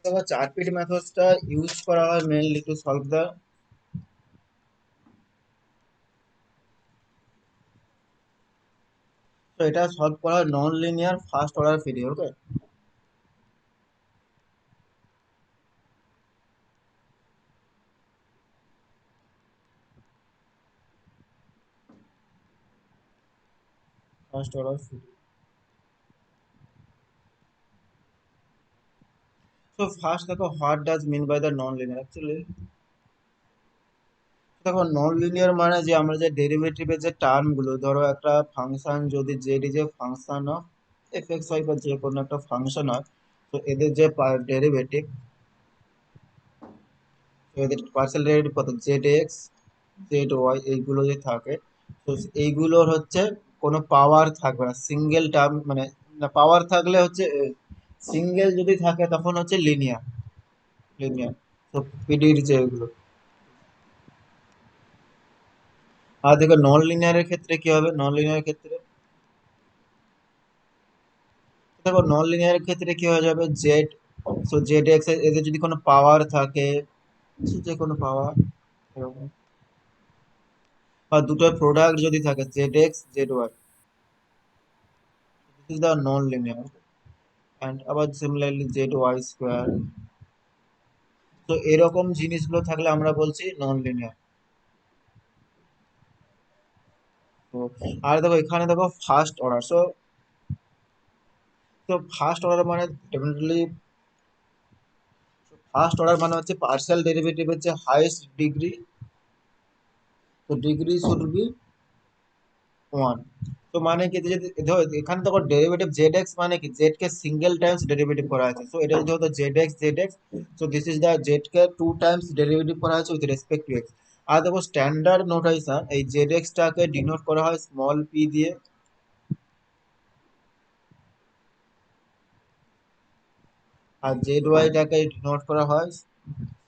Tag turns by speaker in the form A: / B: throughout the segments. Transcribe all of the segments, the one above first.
A: দেখো চারপিট মেথডসটা ইউজ করা হয় মেইনলি টু সলভ দ্য, তো এটা সলভ করা হয় non linear first order PDE. Okay, first order PDE. তো ফার্স্ট দেখো what does mean by the non linear. Actually দেখো নন লিনিয়ার মানে যে আমরা যে ডেরিভেটিভের যে টার্ম গুলো, ধরো একটা ফাংশন যদি জেড যে function of F X Y বা যে কোনো একটা ফাংশন হয়, তো এদের যে ডেরিভেটিভ, এদের পার্সেল ডেরিভেটিভ কত, জেড এক্স জেড ওয়াই এইগুলো যে থাকে, তো এইগুলোর হচ্ছে কোনো পাওয়ার থাকবে না, সিঙ্গেল টার্ম মানে, না পাওয়ার থাকলে হচ্ছে সিঙ্গেল যদি থাকে তখন হচ্ছে লিনিয়ার, লিনিয়ার। তো পিডির যে এগুলো, আর দেখো নন লিনিয়ারের ক্ষেত্রে কি হবে, নন লিনিয়ারের ক্ষেত্রে দেখো নন লিনিয়ারের ক্ষেত্রে কি হয়ে যাবে, জেড, সো জেড এক্স এদের যদি কোনো পাওয়ার থাকে, যে কোনো পাওয়ার এরকম, বা দুটোর প্রোডাক্ট যদি থাকে Z X Z Y, this is the non linear. And আবার সিমিলারলি জেড ওয়াই স্কোয়ার, তো এরকম জিনিসগুলো থাকলে আমরা বলছি নন লিনিয়ার। তো আর দেখো এখানে দেখো ফার্স্ট অর্ডার, সো তো ফার্স্ট অর্ডার মানে ডেফিনেটলি, ফার্স্ট অর্ডার মানে হচ্ছে পার্শিয়াল ডেরিভেটিভের যে হাইয়েস্ট ডিগ্রি, তো ডিগ্রি শুড বি ওয়ান। তো মানে কি যে ধর এখানে তো ডেরিভেটিভ জেড এক্স মানে কি জেড কে সিঙ্গেল টাইমস ডেরিভেটিভ করা আছে, সো এটা যদি হতো Z X, so this is the Z কে টু টাইমস ডেরিভেটিভ করা আছে উইথ রেসপেক্ট টু এক্স। আর দেখো স্ট্যান্ডার্ড নোটেশন এই জেড এক্স টাকে ডিনোট করা হয় স্মল পি দিয়ে, আর জেড ওয়াই টাকে ডিনোট করা হয়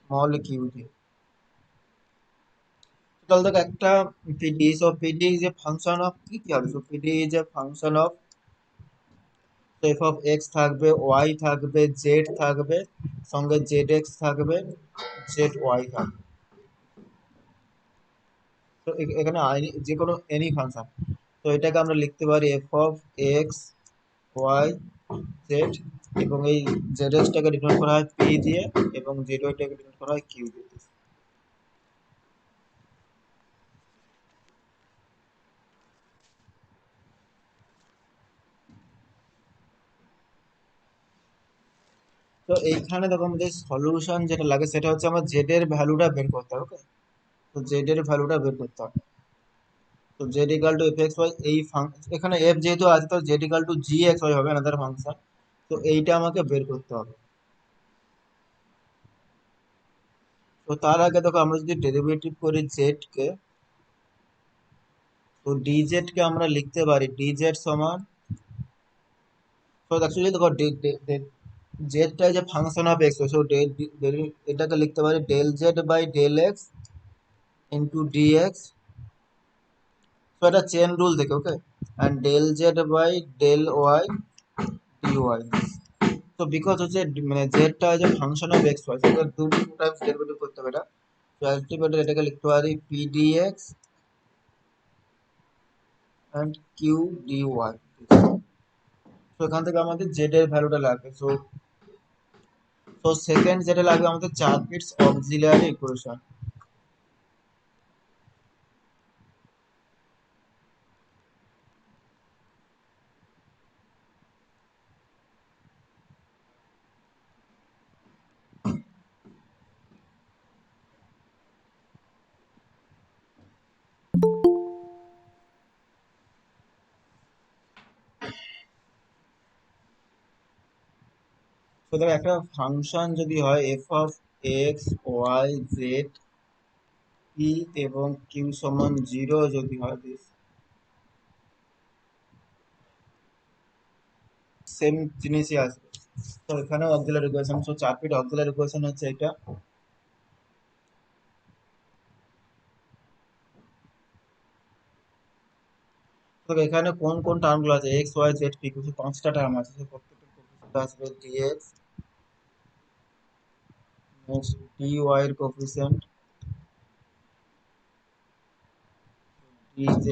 A: স্মল কিউ দিয়ে। তাহলে দেখো একটা PD, so PD is a function of কি কি হবে, so PD is a function of F of x থাকবে, ওয়াই থাকবে, জেড থাকবে, সঙ্গে জেড এক্স থাকবে, জেড ওয়াই থাকবে। তো এখানে যে কোনো এনি ফাংশন, তো এটাকে আমরা লিখতে পারি F of x Y Z, এবং এই জেড এক্সটাকে ডিনোট করা হয় পি দিয়ে, এবং জেড ওয়াইটাকে ডিনোট করা হয় কিউ দিয়ে। তো এইখানে দেখো আমাদের সলিউশন যেটা লাগে সেটা হচ্ছে আমার জেড এর ভ্যালুটা বের করতে হবে। ওকে, তো জেড এর ভ্যালুটা বের করতে হবে। তো Z equal to F X Y, এই এখানে এফ যেহেতু আছে তো Z equal to G X Y হবে আনাদার ফাংশন, তো এইটা আমাকে বের করতে হবে। তো তার আগে দেখো আমরা যদি ডেরিভেটিভ করি জেড কে, তো ডিজেড কে আমরা লিখতে পারি ডিজেড সমান, তো অ্যাকচুয়ালি দেখো জেডটা যে ফাংশন অফ এক্স, সো এটাকে লিখতে পারি del z by del x into d x, তো এটা চেন রুল থেকে। Okay, and del z by del y d y. তো বিকজ হচ্ছে মানে জেডটা যে ফাংশন অফ এক্স ওয়াই, সেটা টু টাইমস ডেরিভেটিভ করতে হবে এটা, তো আলটিমেটলি এটাকে লিখতে পারি p d x and q d y. তো এখান থেকে আমাদের জেড এর ভ্যালুটা লাগবে, সো তো সেকেন্ড যেটা লাগবে আমাদের চার বিটস অক্সিলিয়ারি ইকুয়েশন। তো দেখো একটা ফাংশন যদি হয় F of x Y Z P এবং কিউ সমান জিরো যদি হয়, সেম জিনিসই আসবে। তো এখানে অক্সিলারি ইকুয়েশন, সো চার বিট অক্সিলারি ইকুয়েশন হচ্ছে এটা। তো এখানে কোন কোন টার্ম গুলো আছে, এক্স ওয়াই জেড পি, কিছু পাঁচটা টার্ম আছে, সে প্রত্যেকটা কোএফিসিয়েন্ট আসবে ডিএক্স next dy এর coefficient dz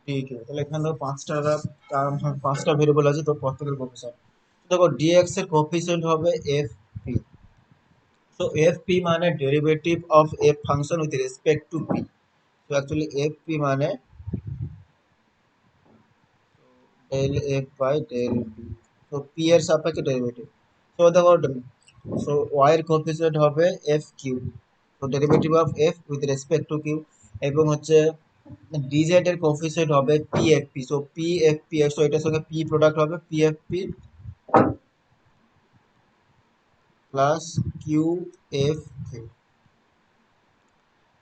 A: dk, তাহলে এখানে দেখো পাঁচটা ভেরিয়েবল আছে, তো প্রত্যেকের কোফিসিয়েন্ট দেখো dx এর কোফিসিয়েন্ট হবে fp। So fp মানে derivative of f function with respect two p। তো অ্যাকচুয়ালি fp মানে del f by del p, তো p এর সাপেক্ষে ডেরিভেটিভ। তো দেখো সো y এর কোফিসিয়েন্ট হবে f কিউ, তো derivative of f with respect to Q. এবং হচ্ছে dz এর কোফিসিয়েন্ট হবে pfp, সো pfp সো এটার সঙ্গে p প্রোডাক্ট হবে pfp প্লাস qfk।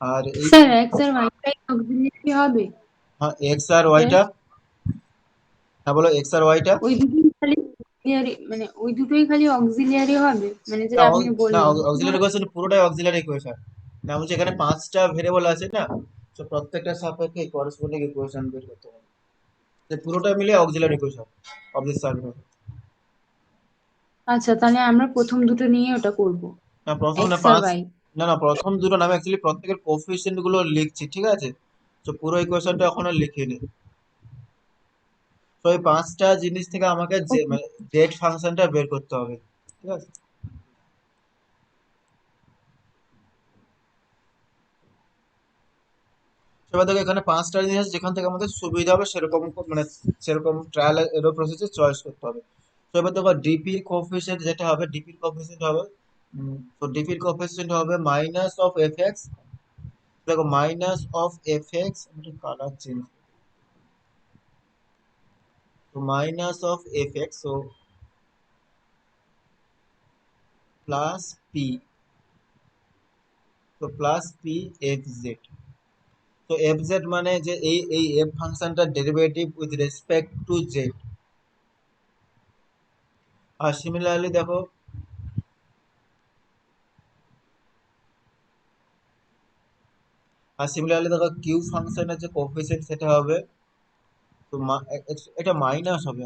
A: আর এই
B: স্যার এক্স আর ওয়াইটাই অক্সিলিয়ারি হবে?
A: হ্যাঁ এক্স আর
B: স্যার
A: ওয়াইটা, হ্যাঁ বলো এক্স আর ওয়াইটা।
B: ওই দুটোই খালি auxiliary, মানে ওই দুটোই খালি অক্সিলিয়ারি হবে, মানে যেটা আপনি
A: না
B: বললেন?
A: অক্সিলারি ইকুয়েশন পুরোটাই অক্সিলারি ইকুয়েশন। না বলছি এখানে পাঁচটা ভেরিয়েবল আছে না, তো প্রত্যেকটা সাপেক্ষে করেসপন্ডিং ইকুয়েশন বের করতে হবে, তো পুরোটা মিলে auxiliary equation of this circle.
B: আচ্ছা, তাহলে আমরা প্রথম দুটো নিয়ে ওটা করব,
A: না প্রথম না
B: এক্স আর
A: পাঁচ,
B: ওয়াই।
A: না প্রথম দুটো নামে অ্যাকচুয়ালি প্রত্যেকের কোফিশিয়েন্ট গুলো লিখছি, ঠিক আছে? তো পুরো ইকুয়েশনটা এখন আর লিখিনি। তো এই পাঁচটা জিনিস থেকে আমাকে যে মানে জেড ফাংশনটা বের করতে হবে, ঠিক আছে? এবার দেখো এখানে পাঁচটা জিনিস আছে, যেখান থেকে আমাদের সুবিধা হবে সেরকম মানে সেরকম ট্রায়াল এরো প্রসেসে চয়েস করতে হবে। তো এবার দেখো ডিপির কোফিশিয়েন্ট যেটা হবে, ডিপির কোফিশিয়েন্ট হবে তো ডিপির কোফিশিয়েন্ট হবে মাইনাস অফ এফ এক্স। দেখো মাইনাস অফ এফ এক্স, আমি কালার চেঞ্জ, তো minus of F x so plus p, তো প্লাস পি এফ জেড। তো এফ জেড মানে যে এই এফ ফাংশনটার derivative with respect to z. আর সিমিলারলি দেখো কিউ ফাংশনের যে কোএফিসিয়েন্ট সেটা হবে, তো এটা মাইনাস হবে,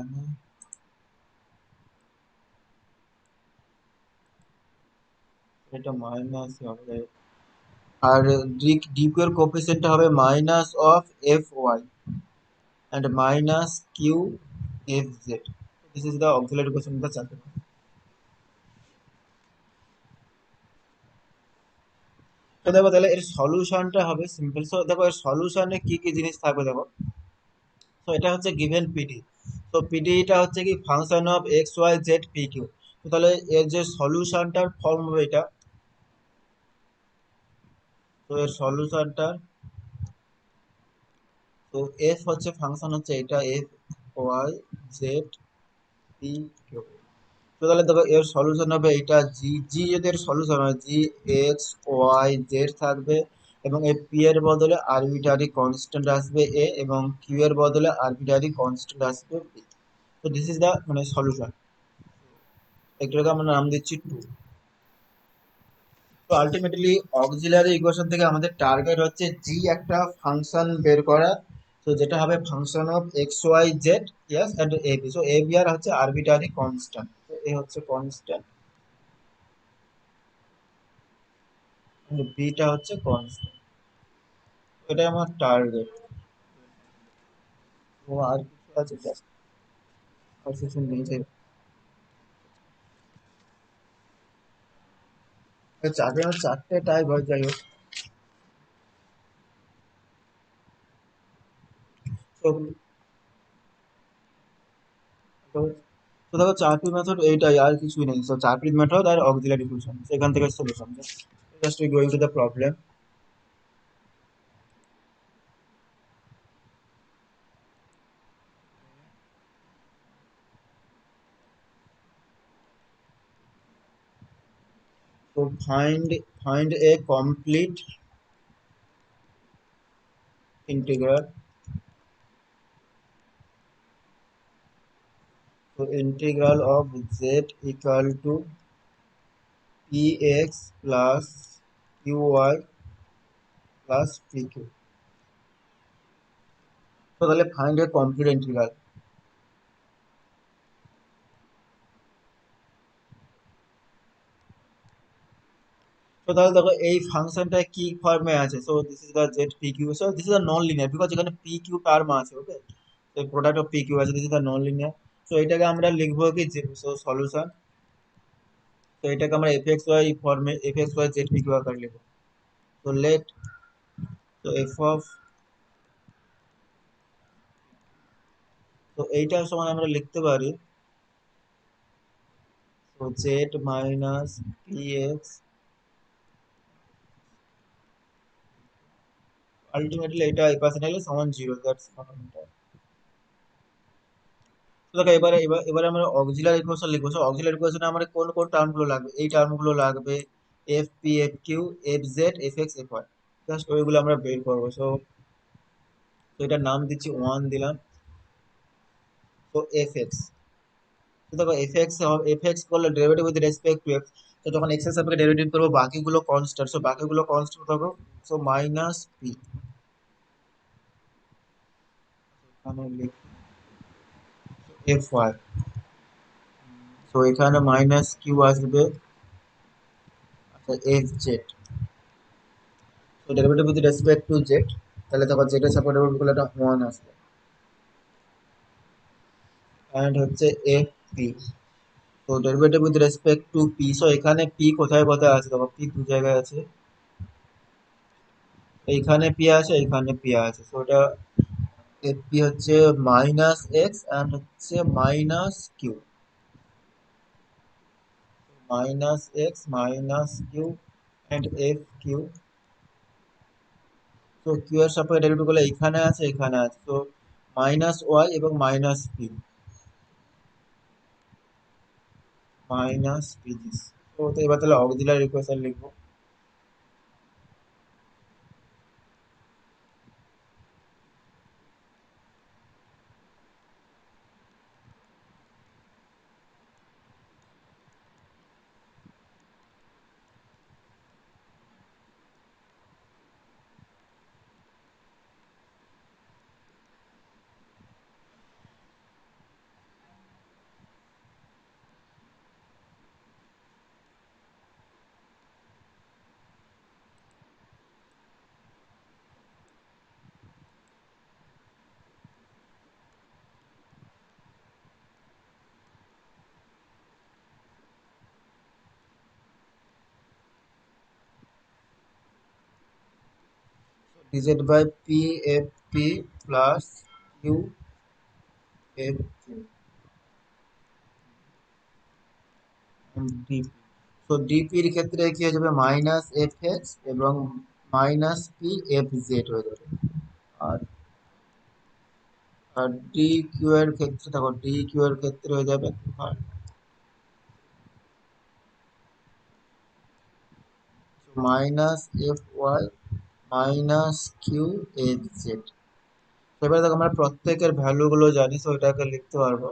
A: এটা মাইনাস হবে। আর ডি কিউ এর কোএফিসিয়েন্টটা হবে minus of F Y and minus Q F Z. This is the auxiliary equation of the chart. তো দেখো তাহলে এর সলিউশনটা হবে সিম্পল। সো দেখো এর সলিউশনে কি কি জিনিস থাকবে দেখো। তো এটা হচ্ছে গিভেন পিডি, তো পিডিটা হচ্ছে কি function of x Y Z P Q. তো তাহলে এর যে সলিউশনটার ফর্ম হবে এটা, তো এর সলিউশনটা, তো এফ হচ্ছে ফাংশন হচ্ছে এটা F Y Z P Q. তো তাহলে দেখো এর সলিউশন হবে এটা জি, জি যদি এর সলিউশন হয় জি এক্স ওয়াই জেড থাকবে, এবং এই পি এর বদলে আরবিটারি কনস্ট্যান্ট আসবে এ, এবং কিউ এর বদলে আরবিটারি কনস্ট্যান্ট আসবে বি। তো দিস ইজ দা মানে সলিউশন, এটাকে আমরা নাম দিচ্ছি টু। তো আলটিমেটলি অক্সিলারি ইকুয়েশন থেকে আমাদের টার্গেট হচ্ছে জি একটা ফাংশন বের করা, তো যেটা হবে function of x Y z yes and a b. So a b আর হচ্ছে আরবিটারি কনস্ট্যান্ট, তো এ হচ্ছে কনস্ট্যান্ট, বিটা হচ্ছে কনস্ট্যান্ট, এটাই আমার টার্গেট। তো আর কিছু আছে জাস্ট আর কিছু নেই যে চারটে আমার চারটে টাইপ হয়, যাই হোক। তো তো তো দেখো চারটি মেথড এইটাই, আর কিছুই নেই। তো চারটি মেথড আর অক্সিলারি ইকুয়েশন, সেখান থেকে solution just we going to the problem. So find a complete integral. So integral of z equal to px plus qy plus P Q. তো তাহলে ফাইন্ড এ কমপ্লিট ইন্টিগ্রাল। তো তাহলে দেখো এই ফাংশনটা কি ফর্মে আছে, so this is the Z P Q, so this is the non linear because এখানে পি কিউ টার্ম আছে, ওকে, তো প্রোডাক্ট অফ পি কিউ আছে, this is the non linear. So এটাকে আমরা লিখবো কি, সো সলিউশন, তো এটাকে আমরা এফ এক্স ওয়াই ফর্মে, F X Y Z P Q আকারে লিখবো। তো লেট, তো এফ অফ, তো এইটার সমান আমরা লিখতে পারি, তো Z minus P x, ultimately এটা এই পাশে থাকলে সমান জিরো, দ্যাটস তো দেখো এবারে আমরা অক্সিলারি ইকুয়েশন লিখবো। সো অক্সিলারি ইকুয়েশনে আমাদের কোন কোন টার্ম গুলো লাগবে, এই টার্ম গুলো লাগবে, F P F Q F Z F X F Y, just ওইগুলো আমরা বের করবো। সো এটার নাম দিচ্ছি ওয়ান দিলাম। তো এফ এক্স, তো দেখো এফ এক্স করলে derivative with respect to x, তো যখন এক্স এর সাপেক্ষে ডেরিভেটিভ করবো বাকিগুলো কনস্ট্যান্ট, সো বাকিগুলো কনস্ট্যান্ট থাকো, সো মাইনাস পি, এখানে লিখি এফ ওয়াই, তো এখানে মাইনাস কিউ আসবে, আচ্ছা এফ জেড, তো derivative with respect to Z, তাহলে দেখো জেড এর সাপেক্ষে ডেরিভেটিভ করলে এটা ওয়ান আসবে, এন্ড হচ্ছে এফ পি, তো derivative with respect two P, so এখানে পি কোথায় কোথায় আছে, দেখো পি দু জায়গায় আছে, এইখানে পি আছে, এইখানে পি আছে, সো এটা এফ পি হচ্ছে মাইনাস এক্স এন্ড হচ্ছে minus Q, minus x minus Q and F Q, তো কিউ এর সাপেক্ষে ডেরিভেটিভ করলে এখানে আছে এখানে আছে, তো মাইনাস ওয়াই এবং minus P, minus P this. তো এবার তাহলে অক্সিলারি ইকুয়েশন লিখবো। D Z by P F P plus Q F Q D P, তো ডিপি এর ক্ষেত্রে কি হয়ে যাবে, মাইনাস এফ এক্স এবং মাইনাস পি এফ জেড হয়ে যাবে। আর আর ডি কিউ এর ক্ষেত্রে দেখো, ডি কিউ এর ক্ষেত্রে হয়ে যাবে minus F Y minus Q F Z. এবারে দেখো আমরা প্রত্যেকের ভ্যালু গুলো জানি, তো এটাকে লিখতে পারবো,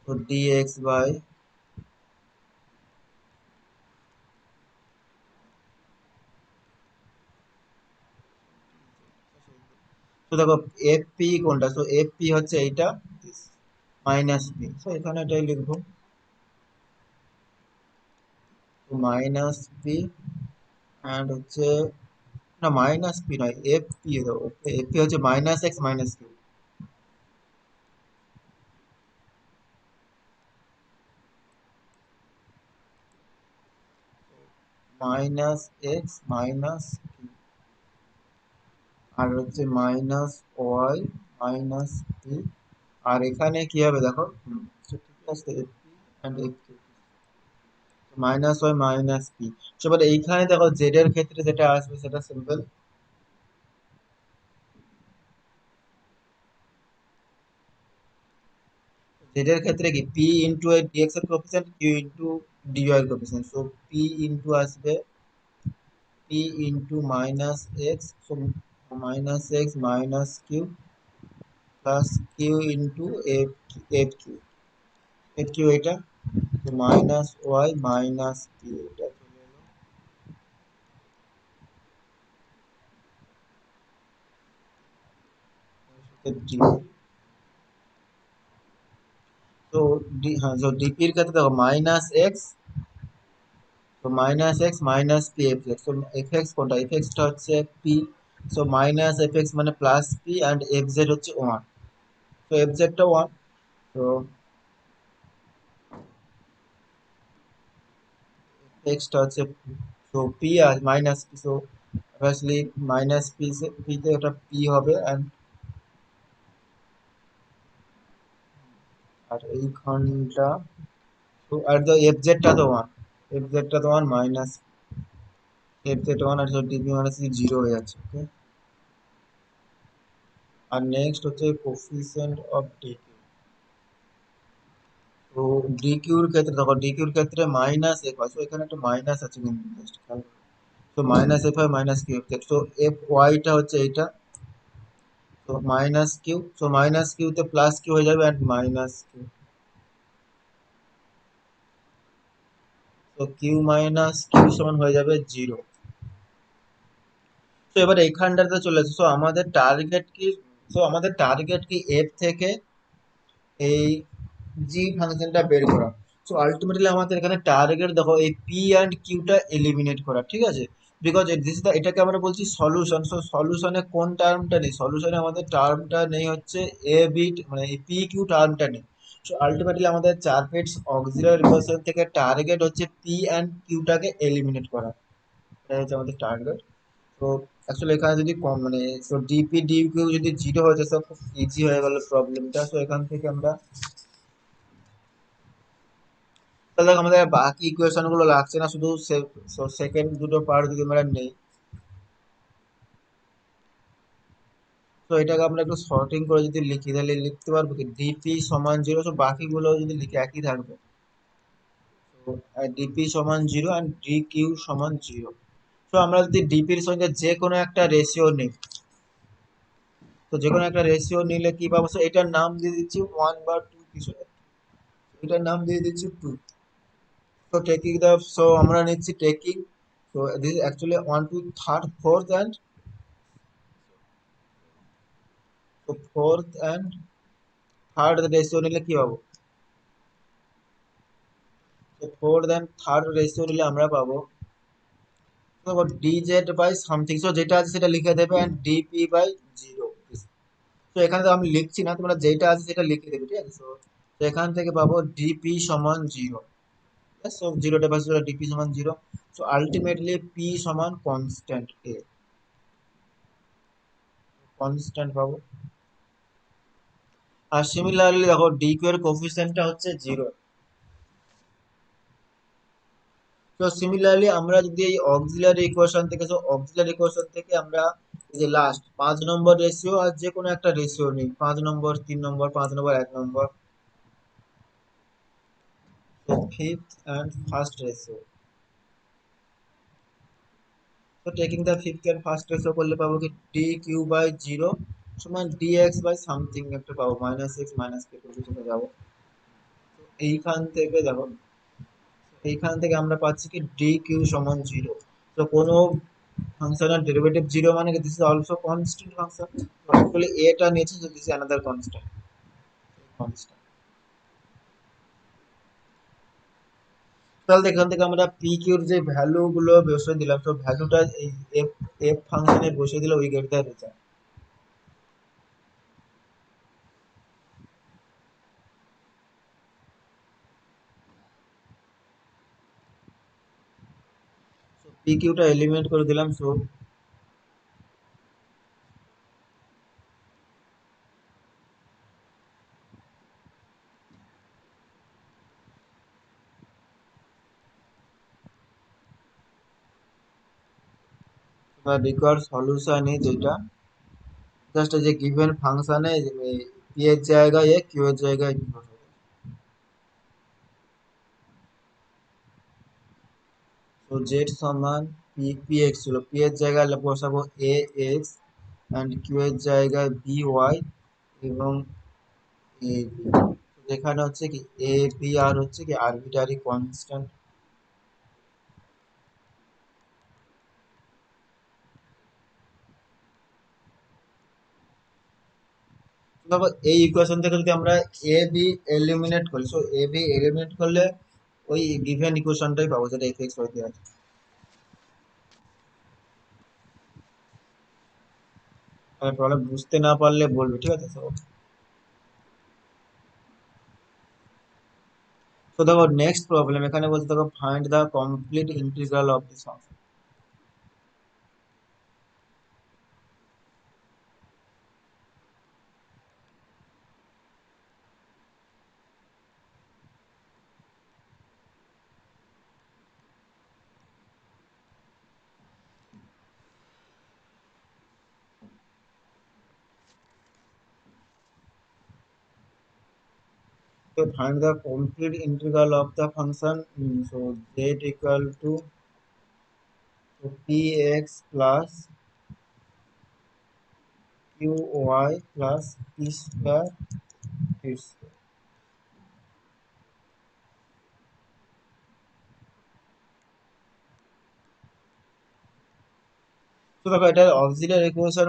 A: তো ডি এক্স বাই, তো দেখো এফ পি কোনটা, তো এফ পি হচ্ছে এইটা মাইনাস পি, তো এখানে এটাই লিখবো, তো মাইনাস পি অ্যান্ড হচ্ছে, না মাইনাস পি নয় এফ পি দেবো, এফ পি হচ্ছে minus x minus Q, minus x minus q, আর হচ্ছে মাইনাস ওয়াই মাইনাস পি, আর এখানে কি হবে দেখো, ঠিক আছে f p and f q, minus y minus p. এবার এইখানে দেখো জেড এর ক্ষেত্রে যেটা আসবে সেটা সিম্পল, জেড এর ক্ষেত্রে কি পি ইন্টু ডিএক্স এর কোএফিসিয়েন্ট কিউ ইন্টু ডিওয়াই এর কোএফিসিয়েন্ট, সো পি ইন্টু আসবে p into minus x, so minus x minus q plus q into f, f Q, F q এটা, তো মাইনাস ওয়াই মাইনাস কিউ, এটা চলে এলো, তো হ্যাঁ, তো ডিপির ক্ষেত্রে দেখো মাইনাস এক্স, তো minus x minus P f x, তো এফ এক্স কোনটা, এফ এক্সটা হচ্ছে p, so minus F x মানে plus p and f z হচ্ছে ওয়ান, তো এফ জেডটা ওয়ান, তো এক্সটা হচ্ছে, তো পি আর minus p, so obviously minus p, পিতে ওটা পি হবে, অ্যান্ড আর এইখানটা, তো আর তো এফ জেডটা তো ওয়ান, এফ জেডটা তো one minus f z one, আর ডিপি মাইনাস জিরো হয়ে যাচ্ছে, ওকে। আর নেক্সট হচ্ছে কোফিসিয়েন্ট অফ ডি, তো ডি কিউর ক্ষেত্রে দেখো, ডি কিউর ক্ষেত্রে মাইনাস এফ হয়, তো এখানে একটা মাইনাস আছে কিন্তু just খেয়াল করো। তো মাইনাস এফ হয় মাইনাস কিউ, তো এফ ওয়াইটা হচ্ছে এইটা, তো মাইনাস কিউ, তো মাইনাস কিউতে প্লাস কিউ হয়ে যাবে অ্যান্ড মাইনাস কিউ, তো কিউ মাইনাস কিউ সমান হয়ে যাবে জিরো। তো এবার এইখানটাতে চলে আসে, তো আমাদের টার্গেট কি, তো আমাদের টার্গেট কি এফ থেকে এই জি ফাংশনটা বের করা। সো আলটিমেটলি আমাদের এখানে টার্গেট দেখো এই পি অ্যান্ড কিউটা এলিমিনেট করা, ঠিক আছে, বিকজ দিস এটাকে আমরা বলছি সলিউশন, সো সলিউশনে কোন টার্মটা নেই, সলিউশনে আমাদের টার্মটা নেই হচ্ছে এ বিট, মানে এই পি কিউ টার্মটা নেই। সো আলটিমেটলি আমাদের চার পিটস অক্সিলারি ইকুয়েশন থেকে টার্গেট হচ্ছে পি অ্যান্ড কিউটাকে এলিমিনেট করা, এটা হচ্ছে আমাদের টার্গেট। তো অ্যাকচুয়ালি এখানে যদি কম মানে, সো ডিপি ডি কিউ যদি জিরো হয়ে যায়, তো খুব ইজি হয়ে গেল প্রবলেমটা। সো এখান থেকে আমরা, তাহলে দেখ আমাদের বাকি ইকুয়েশন গুলো লাগছে না, শুধু সেকেন্ড দুটো পার্ট যদি আমরা নেই, তো এটাকে আমরা একটু সর্টিং করে যদি লিখি তাহলে লিখতে পারবো কি ডিপি সমান জিরো, তো বাকিগুলো যদি লিখি একই থাকবে, তো ডিপি সমান জিরো অ্যান্ড ডি কিউ সমান জিরো। তো আমরা যদি ডিপির সঙ্গে যে কোনো একটা রেশিও নিই, তো যে কোনো একটা রেশিও নিলে কি পাবো, so এটার নাম দিয়ে দিচ্ছি ওয়ান বা টু কিছু, এটার নাম দিয়ে দিচ্ছি টু। তো টেকিং দ্য, সো আমরা নিচ্ছি taking, so this is actually 1 to 3rd 4th and, so 4th and 3rd ratio নিলে কি পাবো, তো 4th and 3rd রেশিও নিলে আমরা পাবো, দেখো dz বাই সামথিং, সো যেটা আছে সেটা লিখে দেবে এন্ড ডিপি বাই জিরো। তো এখানে তো আমি লিখছি না, তোমরা যেটা আছে সেটা লিখে দেবে, ঠিক আছে। তো এখান থেকে পাবো ডিপি সমান zero, so zero device DP সমান জিরো, সো আলটিমেটলি পি সমান কনস্ট্যান্ট এ, কনস্ট্যান্ট পাবো। আর সিমিলারলি দেখো ডি কিউ এর কোফিসিয়েন্টটা হচ্ছে জিরো, তো সিমিলারলি আমরা যদি এই অক্সিলারি ইকুয়েশন থেকে, তো অক্সিলারি ইকুয়েশন থেকে আমরা এই যে লাস্ট 5 নম্বর রেশিও আর যে কোনো একটা রেশিও নিই, 5 নম্বর, 3 নম্বর, 5 নম্বর, 1 নম্বর, তো ফিফথ অ্যান্ড ফার্স্ট রেশিও, তো taking the fifth and first ratio করলে পাবো কি ডি কিউ বাই জিরো সমান ডি এক্স বাই সামথিং একটা পাবো, মাইনাস এক্স মাইনাস কে পজিশনে যাবো। তো এইখান থেকে দেখো, এইখান থেকে আমরা পাচ্ছি কি ডি কিউ সমান জিরো, তো কোনো ফাংশনের ডেরিভেটিভ জিরো মানে কি this is also constant function, তো অ্যাকচুয়ালি এটা নিয়েছে, তো this is another constant, constant. তাহলে এখান থেকে আমরা পি কিউর যে ভ্যালু গুলো বসে দিলাম, তো ভ্যালুটা এই এফ এফ ফাংশনে বসে দিলে we get the result. P কিউটা এলিমিনেট করে দিলাম, সো রিকোয়ার্ড সলিউশন ইজ যেটা জাস্ট যে গিভেন ফাংশনে পি এর জায়গায় এ কিউ এর জায়গায় বি বসাবো। তো জেড সমান পি পি এক্স ছিল, পি এর জায়গায় বসাবো এ এক্স অ্যান্ড কিউ এর জায়গায় বি ওয়াই এবং এ বি, যেখানে হচ্ছে কি এ বি আর হচ্ছে কি আরবিটারি কনস্ট্যান্ট। দেখো এই ইকুয়েশন থেকে যদি আমরা এ বি এলিমিনেট করি, সো এ বি এলিমিনেট করলে ওই গিভেন ইকুয়েশনটাই পাবো, যেটা এফ এক্স ওয়াই দিয়ে আছে। তাহলে প্রবলেম বুঝতে না পারলে বলবি, ঠিক আছে? তো দেখো নেক্সট প্রবলেম এখানে বলছে, দেখো find the complete integral of this function. So find the complete integral of the function. So z equal to px plus qy plus p square t square. তো দেখো এটা অক্সিলিয়ারি ইকুয়েশন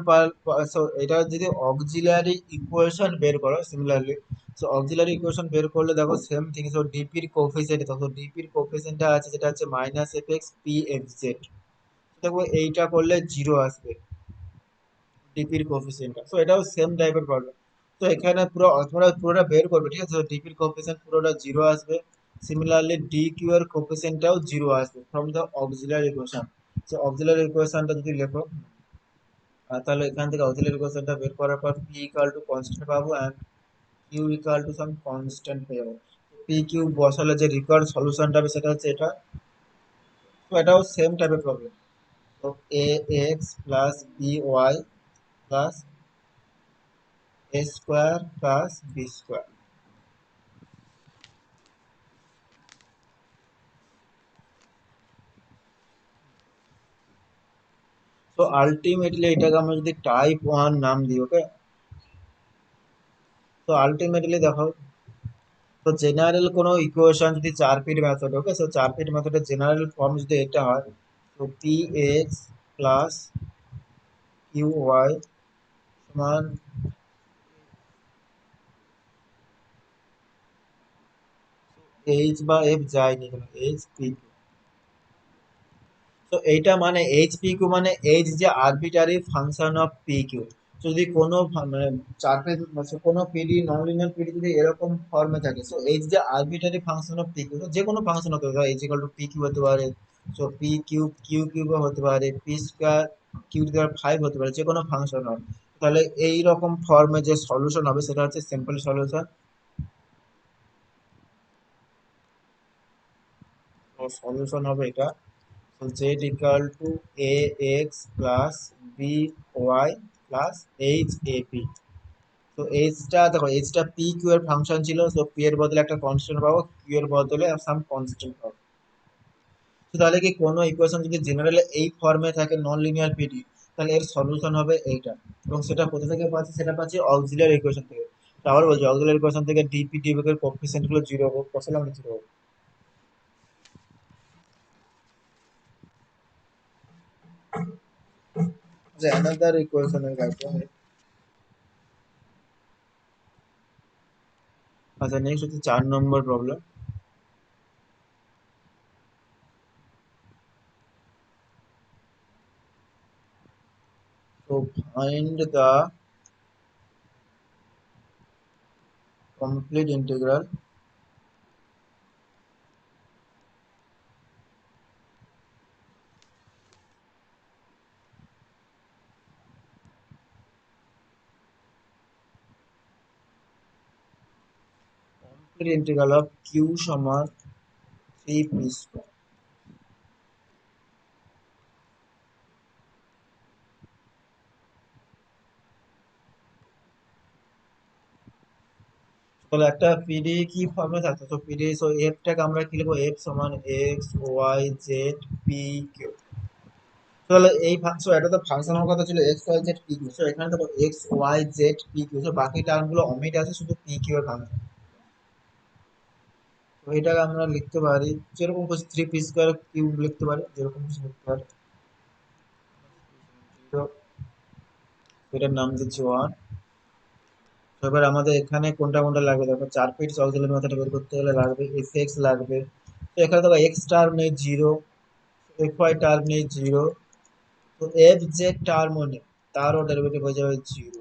A: সো এটা যদি auxiliary equation বের করো similarly, so auxiliary equation বের করলে দেখো সেম থিং, সো ডিপির কোফিসিয়েন্ট, দেখো ডিপির কোফিসিয়েন্টটা আছে যেটা হচ্ছে minus F x p x z. দেখো এইটা করলে জিরো আসবে ডিপির কোফিসিয়েন্টটা, সো এটাও সেম টাইপের প্রবলেম। তো এখানে পুরো তোমরা পুরোটা বের করবে, ঠিক আছে? ডিপির কোফিসিয়েন্ট পুরোটা জিরো আসবে। সিমিলারলি ডি কিউ এর কোফিসিয়েন্টটাও জিরো আসবে from the auxiliary equation. So auxiliary ইকুয়েশনটা যদি লেখো, তাহলে এখান থেকে অক্সিলিয়ারি ইকুয়েশনটা বের করার পর পি ইকুয়াল টু কনস্ট্যান্ট পাবো and q equal to some constant পেয়ে যাবো। পি কিউ বসালে যে রিকোয়ার্ড সলিউশনটা হবে সেটা হচ্ছে এটা। তো এটাও সেম টাইপের প্রবলেম। তো a x plus b y plus a square plus b square. তো আলটিমেটলি এটাকে আমরা যদি টাইপ ওয়ান নাম দিই, ওকে? তো আলটিমেটলি দেখো, তো জেনারেল কোনো ইকুয়েশন যদি চার পিট মেথড, ওকে, সো চার পিট মেথডের জেনারেল ফর্ম যদি এটা হয়, তো p x plus q y সমান এইচ বা এফ যায়নি কেন, এইচ পি। তো এইটা মানে এইচ পি কিউ মানে এইচ যে arbitrary function of P q. যদি কোনো মানে চার্টে কোনো পিডি নন লিনিয়ার পিডি যদি এরকম ফর্মে থাকে, সো এইচ যে arbitrary function of P Q, যে কোনো ফাংশন হতে পারে, H equal to P Q হতে পারে, so P Q Q cube হতে পারে, P square Q to power five হতে পারে, যে কোনো ফাংশন হয়। তাহলে এই রকম ফর্মে যে সলিউশন হবে সেটা হচ্ছে সিম্পল সলিউশন। তো সলিউশন হবে এটা। So z equal to ax plus by plus hap। তো এইচটা দেখো, এইচটা পি কিউ এর ফাংশন ছিল, তো পি এর বদলে একটা কনস্ট্যান্ট পাবো, কিউ এর বদলে সাম কনস্ট্যান্ট পাবো। তো তাহলে কি কোনো ইকুয়েশন যদি জেনারেলি এই ফর্মে থাকে নন লিনিয়ার পিডি, তাহলে এর সলিউশন হবে এইটা। এবং সেটা কোথা থেকে পাচ্ছি, সেটা পাচ্ছি অক্সিলিয়ারি ইকুয়েশন থেকে। তো আবার বলছি, অক্সিলিয়ারি ইকুয়েশন থেকে ডিপি ডিবি এর কোএফিসিয়েন্ট গুলো জিরো হবে, বসালে আমরা জিরো হবে। যে অ্যানাদার ইকুয়েশন এর গাইড। আচ্ছা নেক্সট হচ্ছে 4 নম্বর problem. So find the complete integral of q সমান 3p স্কয়ার। তাহলে একটা পিডি কি ফর্মে থাকতো, তো পিডি, সো এফ টাকে আমরা কি লিখবো, এফ সমান x Y Z P q. তাহলে এই সো এটা তো ফাংশনের কথা ছিল x Y Z P Q, so এখানে দেখো x Y Z P Q, so বাকি টার্ম গুলো অমিট আছে, শুধু পি কিউ এর ফাংশন। তো এটাকে আমরা লিখতে পারি যেরকম খুশি, থ্রি পি স্কোয়ার কিউব লিখতে পারি, যেরকম খুশি লিখতে পারি। তো এটার নাম দিচ্ছি ওয়ান। তো এবার আমাদের এখানে কোনটা কোনটা লাগবে, দেখো 4 পিট অক্সিলারি মেথড বের করতে গেলে লাগবে এফএক্স লাগবে। তো এখানে দেখো এক্স টার্ম নেই 0, এফ ওয়াই টার্ম নেই 0, তো এফ জেড টার্মও নেই, তারও ডেরিভেটিভ হয়ে যাবে 0,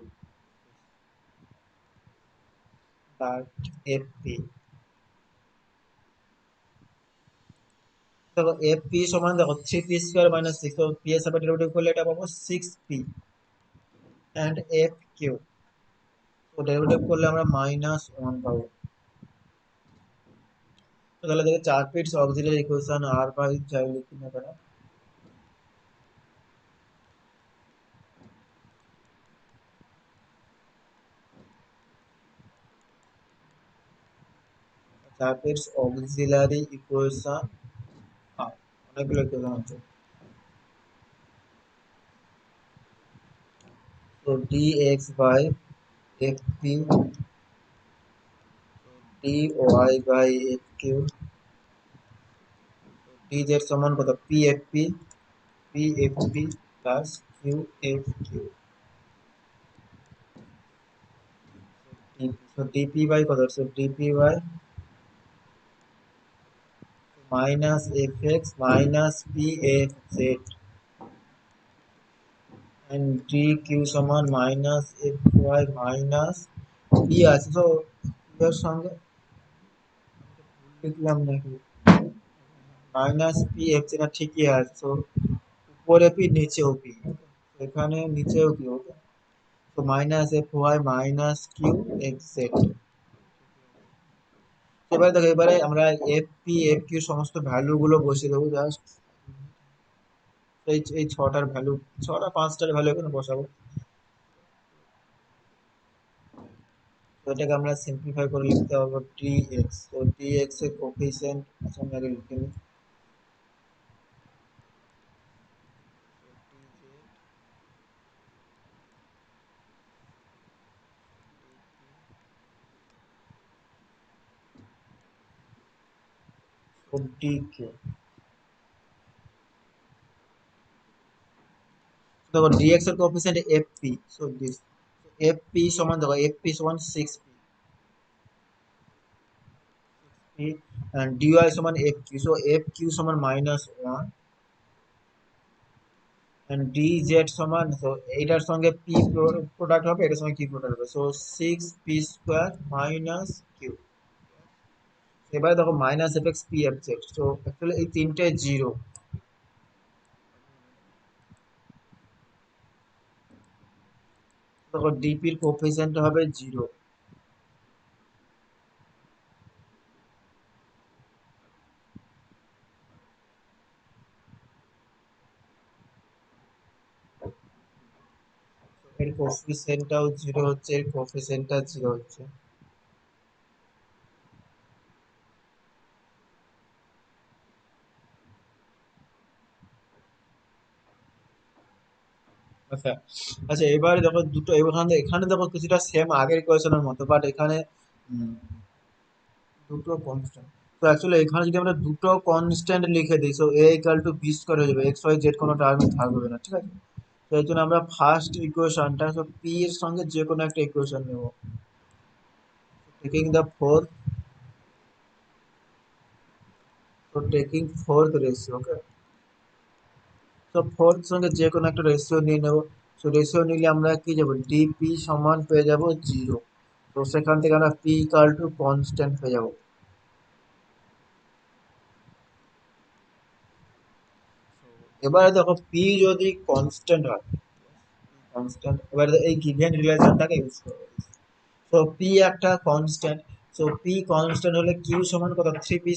A: বাট এফ পি, দেখো এফ পি সমান দেখো 3p² - 6, তো পি এর সাথে ডেরিভেটিভ করলে এটা পাবো 6p এন্ড এফ কিউ, তো ডেরিভেটিভ করলে আমরা -1 পাবো। তো তাহলে দেখো 4 পিটস অক্সিলারি ইকুয়েশন আর বাই যাই লিখি না কেন, 4 পিটস অক্সিলারি ইকুয়েশন আর অনেকগুলো ইকুয়েশন আছে। তো dx by f p, dy by f q, dz সমান কত p F p, p F P plus Q F q, so dp by কত, so dp by minus F x minus P F z and d q সমান minus F Y minus p আছে, তো এর সঙ্গে লিখলাম নাকি minus P F যেটা ঠিকই আছে, তো উপরে পি নিচেও পি, এখানে নিচেও কি হবে, তো minus F Y minus Q F Z. এবারে দেখো এবারে আমরা এফ পি এফ কিউ সমস্ত ভ্যালু গুলো বসিয়ে দেবো জাস্ট, এই ছটার ভ্যালু, ছটা পাঁচটার ভ্যালু এখানে বসাবো। তো এটাকে আমরা সিম্পলিফাই করে লিখতে পারবো dx, তো dx এর কোফিশিয়েন্ট আমরা আগে লিখে নিই, তো dq, দেখো dx এর coefficient fp, so this fp সমান দেখো fp সমান 6p and dy সমান fq, so fq সমান -1 and dz সমান, তো এইটার সঙ্গে p প্রোডাক্ট হবে, এটার সঙ্গে কি প্রোডাক্ট হবে, সো 6p² মাইনাস q। এবারে দেখো minus F x P F z, তো অ্যাকচুয়ালি এই তিনটে জিরো, দেখো ডিপির কোফিশিয়েন্ট হবে 0, এর কোফিশিয়েন্টটাও 0 হচ্ছে, এর কোফিশিয়েন্টটা 0 হচ্ছে। আচ্ছা, আচ্ছা এবারে দেখো দুটো, এখানে এখানে দেখো কিছুটা সেম আগের ইকুয়েশনের মতো, বাট এখানে উম, দুটো কনস্ট্যান্ট, তো অ্যাকচুয়ালি এখানে যদি আমরা দুটো কনস্ট্যান্ট লিখে দিই, so a equal to b square হয়ে যাবে, এক্স ওয়াই জেড কোনো টার্মই থাকবে না, ঠিক আছে। তো এই জন্য আমরা ফার্স্ট ইকুয়েশনটা, সো পি এর সঙ্গে যে কোনো একটা ইকুয়েশন নেব, টেকিং দ্য ফোর্থ, তো টেকিং ফোর্থ রেশিও, ওকে, তো ফোর্থ সঙ্গে যে কোনো একটা রেশিও নিয়ে নেব, তো রেশিও নিলে আমরা কি যাবো, ডিপি সমান পেয়ে যাব 0, তো সেখান থেকে আমরা পি ইকুয়াল টু কনস্ট্যান্ট পেয়ে যাব। এবারে দেখো পি যদি কনস্ট্যান্ট হয়, কনস্ট্যান্ট, এবারে এই গিভেন রিলেশনটাকে ইউজ করবো, তো পি একটা কনস্ট্যান্ট, সো পি কনস্ট্যান্ট হলে কিউ সমান কত, 3p²,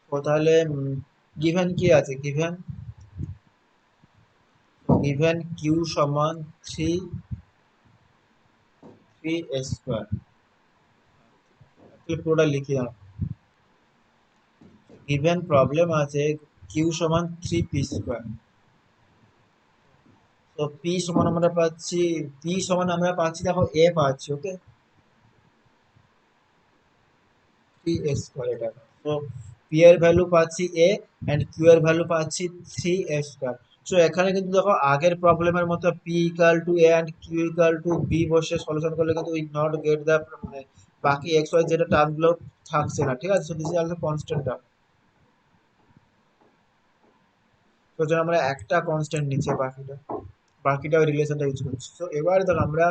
A: তো তাহলে গিভেন কি আছে, গিভেন গিভেন কিউ সমান 3p², পুরোটা লিখি না, গিভেন প্রবলেম আছে কিউ সমান 3p², তো পি সমান আমরা পাচ্ছি, পি সমান আমরা পাচ্ছি দেখো এ পাচ্ছি, ওকে, 3s², এটা তো পি এর ভ্যালু পাচ্ছি এ এন্ড কিউ এর ভ্যালু পাচ্ছি 3s², সো এখানে কিন্তু দেখো আগের প্রবলেমের মতো p equal to a and q equal to b বসে সলিউশন করলে কিন্তু উই নট গেট দ্য বাকি এক্স ওয়াই যেটা টার্ম গুলো থাকছে না, ঠিক আছে? So this is also constant term. তো যখন আমরা একটা কনস্ট্যান্ট নিচে বাকিটা ওই রিলেশনটা ইউজ করছি। তো এবার ধর আমরা,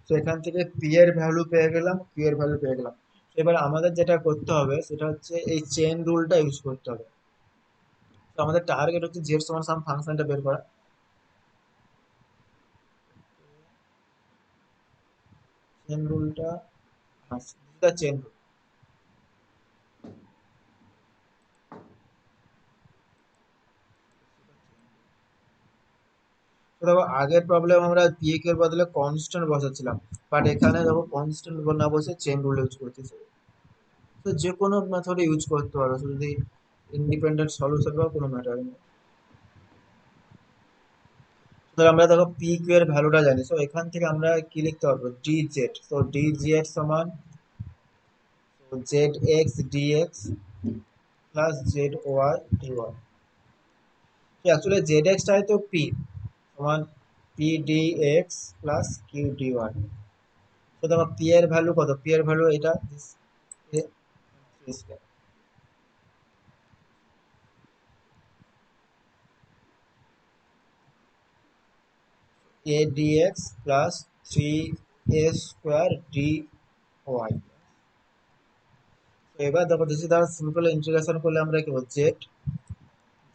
A: তো এখান থেকে পি এর ভ্যালু পেয়ে গেলাম, কিউ এর ভ্যালু পেয়ে গেলাম। এবার আমাদের যেটা করতে হবে সেটা হচ্ছে এই চেন রুলটা ইউজ করতে হবে। তো আমাদের টার্গেট হচ্ছে জেড সমান সাম ফাংশনটা বের করা। চেন রুলটা, চেন রুল। তো দেখো আগের প্রবলেম আমরা পি এর বদলে কনস্ট্যান্ট বসাচ্ছিলাম, বাট এখানে দেখো কনস্ট্যান্ট না বসে চেন রুল ইউজ করছি। তো যে কোনো মেথড ইউজ করতে পারো, যদি ইন্ডিপেন্ডেন্ট সলিউশন বা কোনো ম্যাটার নেই। তো আমরা দেখো পি কিউ এর ভ্যালুটা জানি, তো এখান থেকে আমরা কি লিখতে পারবো, ডি জেড। তো ডি জেড সমান z x d x plus z y d y. তো অ্যাকচুয়ালি জেড এক্সটাই তো পি, সমান p d x plus q d y. তো দেখো পি এর ভ্যালু কত, পি এর ভ্যালু এটা এ ডিএক্স প্লাস থ্রি এ স্কোয়ার ডি ওয়াই। তো এবার দেখো দিস দ্বারা সিম্পল ইন্টিগ্রেশন করলে আমরা কি পাবো, জেড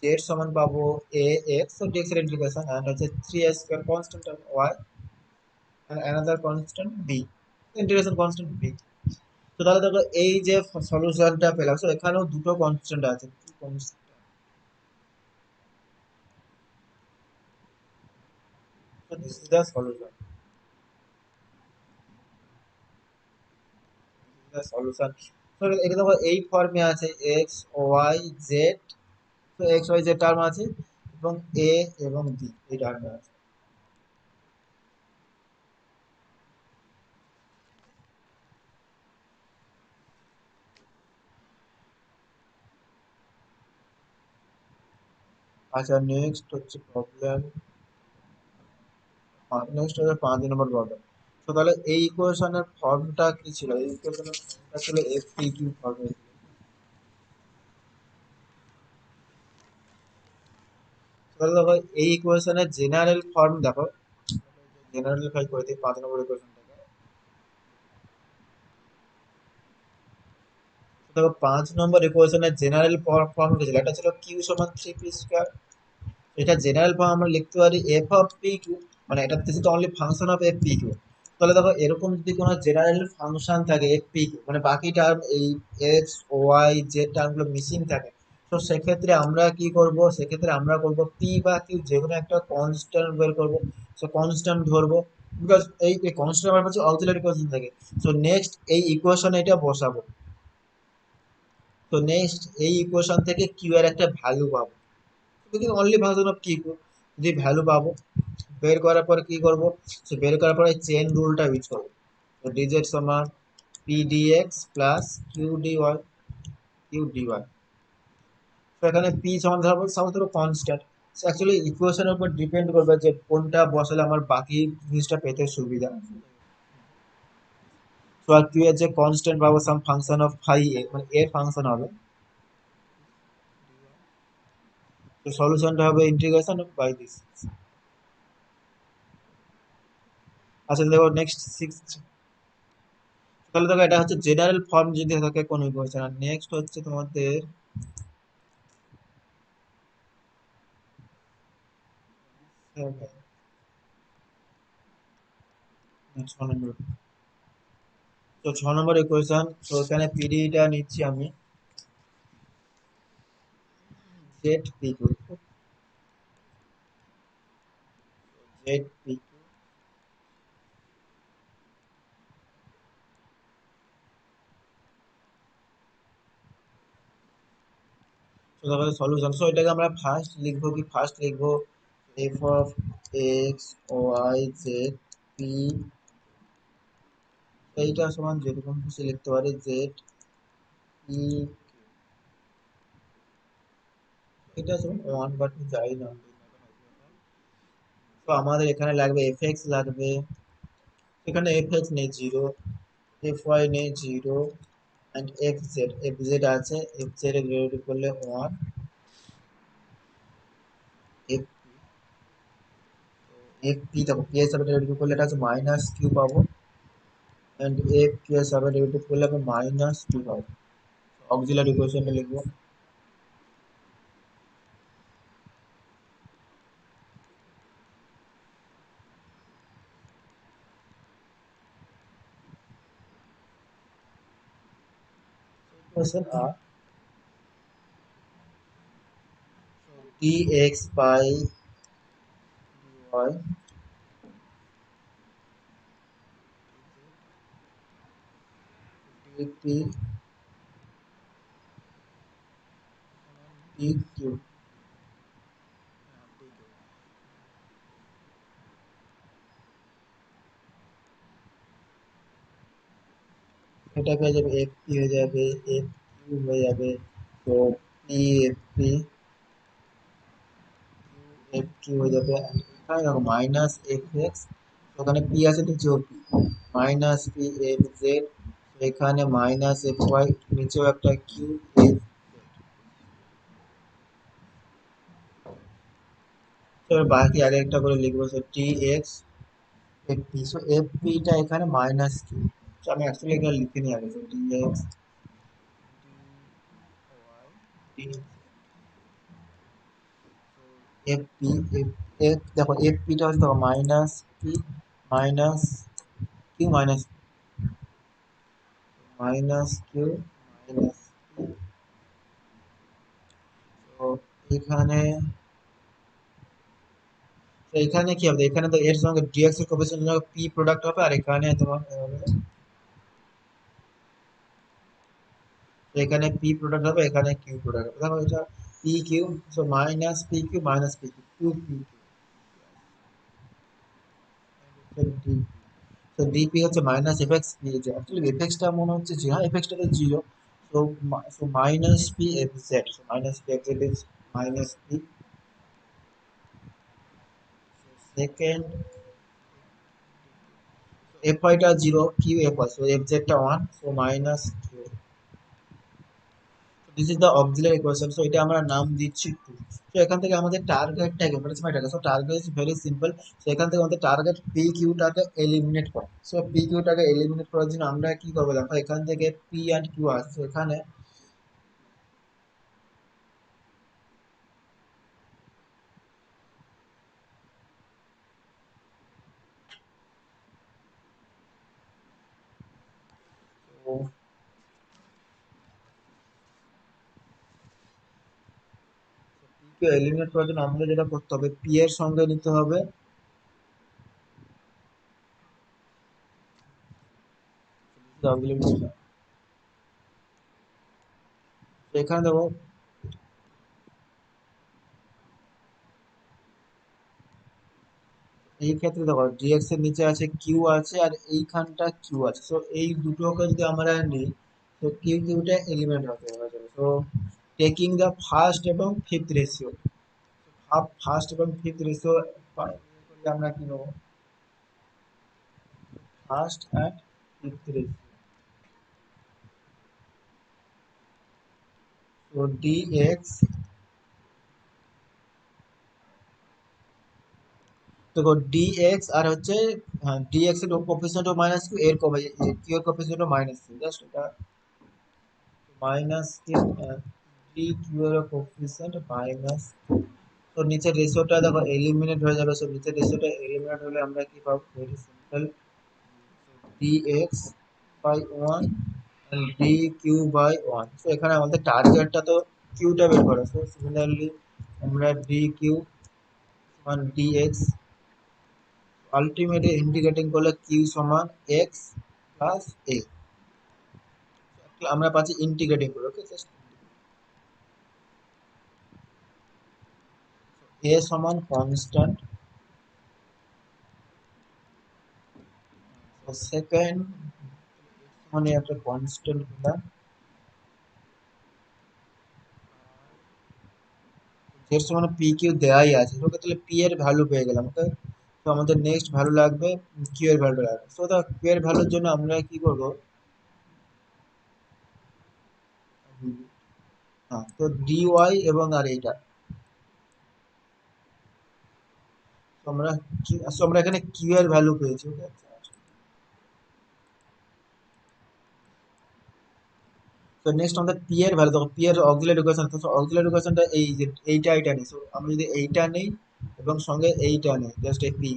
A: জেড সমান পাবো এ এক্স, তো ডিএক্স এর ইন্টিগ্রেশন এন্ড হচ্ছে 3 square constant of y and another constant b, integration constant b. তো তাহলে দেখো এই যে সলিউশনটা পেলাম, তো এখানেও দুটো কনস্ট্যান্ট আছে, কি কনস্ট্যান্ট? তো this is the solution, the solution. তো এটা দেখো এই ফর্মে আছে এক্স ওয়াই জেড, তো এক্স ওয়াই জেড টার্ম আছে এবং এ এবং বি এই টার্মে আছে। আচ্ছা নেক্সট হচ্ছে প্রবলেম, নেক্সট হচ্ছে 5 নম্বর প্রবলেম। তো তাহলে এই ইকুয়েশনের ফর্মটা কি ছিল, এই ইকুয়েশনের ফর্মটা ছিল এফ পি কিউ ফর্মে। তাহলে দেখো এই ইকুয়েশনের জেনারেল ফর্ম দেখো, জেনারেলিফাই করে দিই 5 নম্বর ইকুয়েশনটাকে। দেখো 5 নম্বর ইকুয়েশনের জেনারেল ফর্ম কি ছিল, এটা ছিল কিউ সমান 3p স্কয়ার। এটা জেনারেল ফর্ম আমরা লিখতে পারি এফ অফ পি কিউ, মানে এটা this is only function of f p q. তাহলে দেখো এরকম যদি কোনো জেনারেল ফাংশন থাকে এফ পি কিউ, মানে বাকি টার্ম এই এক্স ওয়াই জেড টার্মগুলো মিসিং থাকে, তো সেক্ষেত্রে আমরা কি করব, সেক্ষেত্রে আমরা করব পি বা কিউ যে কোনো একটা কনস্ট্যান্ট বের করব। সো কনস্ট্যান্ট ধরবো, বিকজ এই কনস্ট্যান্ট আমার কাছে অক্সিলারি ইকুয়েশন থাকে। সো নেক্সট এই ইকুয়েশনে এটা বসাবো। তো নেক্সট এই ইকুয়েশন থেকে কিউ এর একটা ভ্যালু পাবো, যদি অনলি ফাংশন অফ কিউ, যদি ভ্যালু পাবো বের করার পর কি করব, সে বের করার পরে চেন রুলটা ইউজ করবো। তো ডিজেড সমান p d x plus q d y, q d y. তো এখানে পি সমান ধরবো সাপোজ ধরো কনস্ট্যান্ট, অ্যাকচুয়ালি ইকুয়েশনের উপর ডিপেন্ড করবে যে কোনটা বসালে আমার বাকি জিনিসটা পেতে সুবিধা। তো আর কিউ এর যে কনস্ট্যান্ট পাবো সাম ফাংশন অফ ফাই এ, মানে এর ফাংশন হবে। তো সলিউশনটা হবে ইন্টিগ্রেশন বাই দিস। আচ্ছা দেখো নেক্সট 6, তাহলে দেখো এটা হচ্ছে জেনারেল ফর্ম যদি থাকে কোন ইকুয়েশন। আর নেক্সট হচ্ছে তোমাদের 6 নম্বর। তো 6 নম্বর ইকুয়েশন, তো এখানে পিডিটা নিচ্ছি আমি z P q, z P Q. তো তারপরে সলিউশন, সো এটাকে আমরা ফার্স্ট লিখবো, কি ফার্স্ট লিখবো f of x Y Z p, এইটা সমান যেরকম খুশি লিখতে পারি জেড পি, এটা সমান ওয়ান বা টু যাই নাম দিই না কেন। তো আমাদের এখানে লাগবে এফএক্স লাগবে, এখানে এফএক্স নেই জিরো, এফওয়াই নেই জিরো, অ্যান্ড এফজেড, এফজেড আছে, এফজেড এর ডেরিভেটিভ করলে ওয়ান, এফ এফ পি দেখো পি এর সাথে ডেরিভেটিভ করলে এটা আছে মাইনাস কিউ পাবো, অ্যান্ড এফ কিউ এর সাথে ডেরিভেটিভ করলে আমি মাইনাস টু পাবো। অক্সিলারি ইকুয়েশনটা লিখবো, ইকুয়েশন আর dx by dy dt dq, এটা হয়ে যাবে এফ পি হয়ে যাবে, এফ কিউ হয়ে যাবে, তো p F P, F q হয়ে যাবে, and এখানে দেখো মাইনাস এফ এক্স, ওখানে পি আছে নিচেও p, minus P F z, এখানে মাইনাস এফ ওয়াই, নিচেও একটা কিউ এফ। এবার বাকি আগে একটা করে লিখবো, so t x F P, so F পিটা এখানে মাইনাস কিউ, আমি অ্যাকচুয়ালি এখানে লিখে নিই আগে, so t x t f P, f f দেখো এফ পিটা হচ্ছে দেখো minus P minus Q minus Q minus p, তো এখানে, তো এখানে কি হবে, এখানে তো এর সঙ্গে ডিএক্স এর কোএফিসিয়েন্ট সঙ্গে পি প্রোডাক্ট হবে, আর এখানে তোমার হবে, তো এখানে পি প্রোডাক্ট হবে, এখানে কিউ প্রোডাক্ট হবে, দেখো এটা p Q, so minus p q minus p q, two P Q, তো ডিপি হচ্ছে মাইনাস এফএক্স পি, যে অ্যাকচুয়ালি এফএক্সটা মনে হচ্ছে যে হ্যাঁ এফএক্সটা তো zero, so so minus P F z, so minus P F z is minus p, second f ওয়াইটা zero, q f y, so f জেডটা one, so minus q, this is the auxiliary equation, so এটা আমরা নাম দিচ্ছি two. তো এখান থেকে আমাদের টার্গেটটা কি, what is my target, so target is very simple, so এখান থেকে আমাদের টার্গেট পি কিউটাকে এলিমিনেট করা, সো পি কিউটাকে এলিমিনেট করার জন্য আমরা কি করবো, দেখো এখান থেকে পি অ্যান্ড কিউ আছে, so এখানে পি কে এলিমিনেট করার জন্য আমাদের যেটা করতে হবে, পি এর সঙ্গে নিতে হবে, এখানে দেখো এই ক্ষেত্রে দেখো ডিএক্স এর নিচে আছে কিউ আছে, আর এইখানটা কিউ আছে, সো এই দুটোকে যদি আমরা নিই, তো কিউ কিউটা এলিমেন্ট হয়ে যাবে, সো টেকিং দ্য ফার্স্ট এবং ফিফথ রেশিও, ফার্স্ট এবং ফিফথ রেশিও করলে আমরা কি নেবো, ফার্স্ট অ্যান্ড ফিফথ রেশিও, তো ডিএক্স, দেখো ডিএক্স আর হচ্ছে, হ্যাঁ ডিএক্স এর কোএফিসিয়েন্ট মাইনাস কিউ, এর কিউ এর কোএফিসিয়েন্ট মাইনাস কিউ, জাস্ট এটা মাইনাস কিউ, ডি কিউ এর কোএফিসিয়েন্ট মাইনাস, তো নিচের রেশিওটা দেখো এলিমিনেট হয়ে যাবে, সো নিচের রেশিওটা এলিমিনেট হলে আমরা কি পাবো, very simple, d x by one and d q by one, so এখানে আমাদের টার্গেটটা তো কিউটা বের করা, সো সিমিলারলি আমরা ডি কিউ সমান ডিএক্স, আলটিমেটলি ইন্টিগ্রেটিং করলে কিউ সমান এক্স প্লাস এ, আমরা পাচ্ছি ইন্টিগ্রেটিং করে, ওকে, জাস্ট এ সমান কনস্ট্যান্ট, সেকেন্ড মানে একটা কনস্ট্যান্ট পেলাম, এর সমান পি কিউ দেয়াই আছে, ওকে, তাহলে পি এর ভ্যালু পেয়ে গেলাম, ওকে, তো আমাদের নেক্সট ভ্যালু লাগবে, কিউ এর ভ্যালু লাগবে। সো দা কিউ এর ভ্যালুর জন্য আমরা কি করব, হ্যাঁ তো ডি ওয়াই এবং আর এইটা, তো আমরা এখানে কিউ এর ভ্যালু পেয়েছি, ওকে। তো নেক্সট আমাদের পি এর ভ্যালু, দেখো পি এর অক্সিলারি ইকুয়েশন, তো অক্সিলারি ইকুয়েশনটা এই যে এইটা নেই। সো আমরা যদি এইটা নেই এবং সঙ্গে এইটা নেই, জাস্ট এই পি,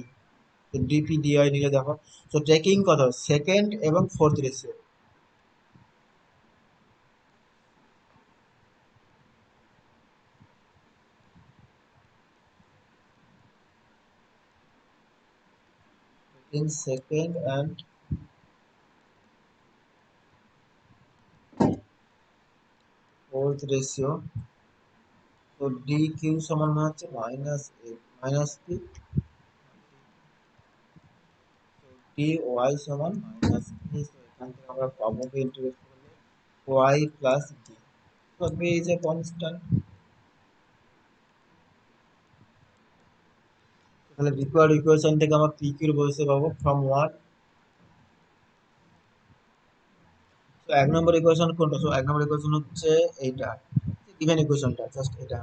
A: ডিপি ডিআই নিলে দেখো, সো টেকিং কত, সেকেন্ড এবং fourth ratio, in second and fourth ratio, তো ডি কিউ সমান হচ্ছে মাইনাস পি, ডি ওয়াই সমান মাইনাস পি। এখান থেকে আমরা পাবো কি, ইন্টিগ্রেট করলে ওয়াই প্লাস ডি, তো বি ইজ এ কনস্ট্যান্ট। তাহলে রিকোয়ার্ড ইকুয়েশন থেকে আমরা পি কিউর বসে পাবো ফ্রম ওয়ান। তো এক নম্বর ইকুয়েশন কোনটা, তো এক নম্বর ইকুয়েশন হচ্ছে এইটা, গিভেন ইকুয়েশনটা জাস্ট এটা।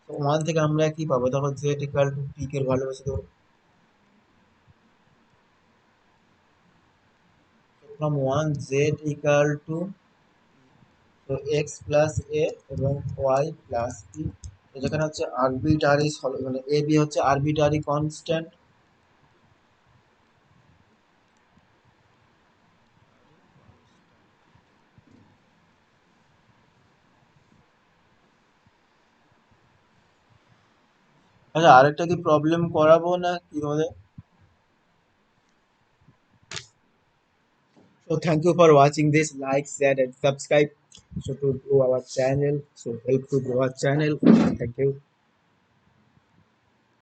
A: তো ওয়ান থেকে আমরা কি পাবো, দেখো জেড ইকুয়াল টু পি এর ভ্যালু বসে দেবো, from one Z equal to, তো এক্স প্লাস এ এবং ওয়াই প্লাস বি, যেখানে হচ্ছে আরবিটারি, মানে এ বি হচ্ছে আরবিটারি কনস্ট্যান্ট। আচ্ছা আরেকটা কি প্রবলেম করাবো না কি তোমাদের? So thank you for watching this, like, share and subscribe, so to our channel, so help to grow our channel. Thank you.